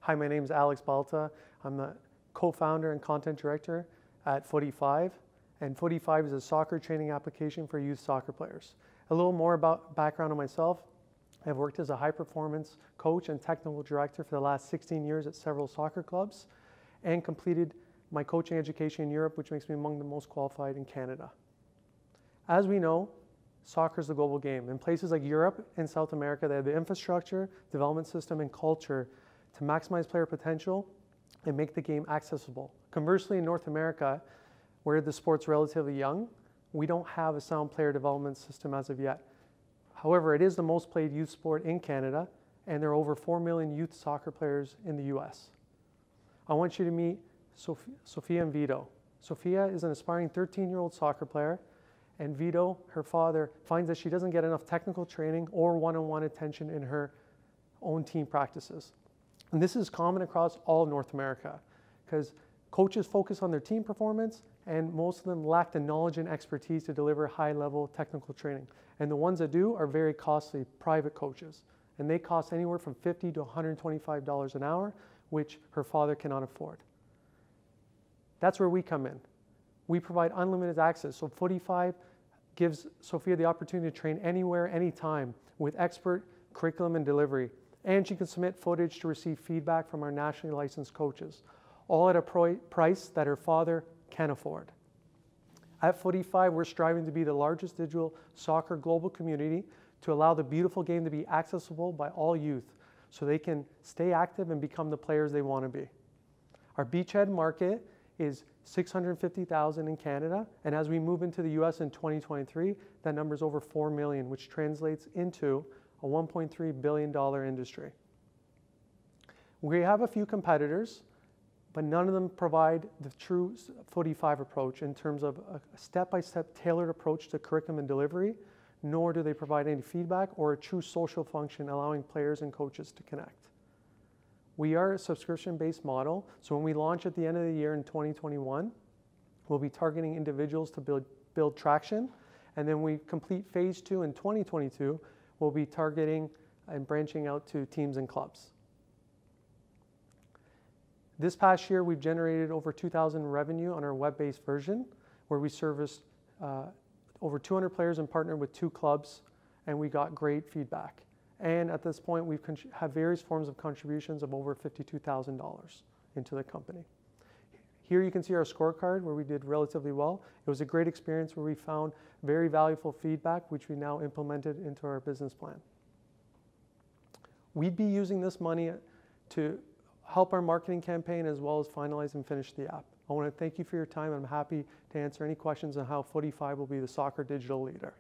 Hi, my name is Alex Balta. I'm the co-founder and content director at FootyFive, and FootyFive is a soccer training application for youth soccer players. A little more about background on myself. I've worked as a high-performance coach and technical director for the last 16 years at several soccer clubs and completed my coaching education in Europe, which makes me among the most qualified in Canada. As we know, soccer is the global game. In places like Europe and South America, they have the infrastructure, development system, and culture to maximize player potential and make the game accessible. Conversely, in North America, where the sport's relatively young, we don't have a sound player development system as of yet. However, it is the most played youth sport in Canada, and there are over 4 million youth soccer players in the US. I want you to meet Sophia and Vito. Sophia is an aspiring 13-year-old soccer player, and Vito, her father, finds that she doesn't get enough technical training or one-on-one attention in her own team practices. And this is common across all of North America because coaches focus on their team performance and most of them lack the knowledge and expertise to deliver high-level technical training. And the ones that do are very costly private coaches. And they cost anywhere from $50 to $125 an hour, which her father cannot afford. That's where we come in. We provide unlimited access. So FootyFive gives Sophia the opportunity to train anywhere, anytime with expert curriculum and delivery. And she can submit footage to receive feedback from our nationally licensed coaches, all at a price that her father can afford. At FootyFive, we're striving to be the largest digital soccer global community to allow the beautiful game to be accessible by all youth so they can stay active and become the players they want to be. Our beachhead market is 650,000 in Canada, and as we move into the US in 2023, that number is over 4 million, which translates into a $1.3 billion industry. We have a few competitors, but none of them provide the true FootyFive approach in terms of a step-by-step tailored approach to curriculum and delivery, nor do they provide any feedback or a true social function allowing players and coaches to connect. We are a subscription-based model, so when we launch at the end of the year in 2021, we'll be targeting individuals to build traction, and then we complete phase 2 in 2022, we'll be targeting and branching out to teams and clubs. This past year, we've generated over 2,000 revenue on our web-based version, where we serviced over 200 players and partnered with 2 clubs, and we got great feedback. And at this point, we have various forms of contributions of over $52,000 into the company. Here you can see our scorecard where we did relatively well. It was a great experience where we found very valuable feedback, which we now implemented into our business plan. We'd be using this money to help our marketing campaign as well as finalize and finish the app. I want to thank you for your time. I'm happy to answer any questions on how FootyFive will be the soccer digital leader.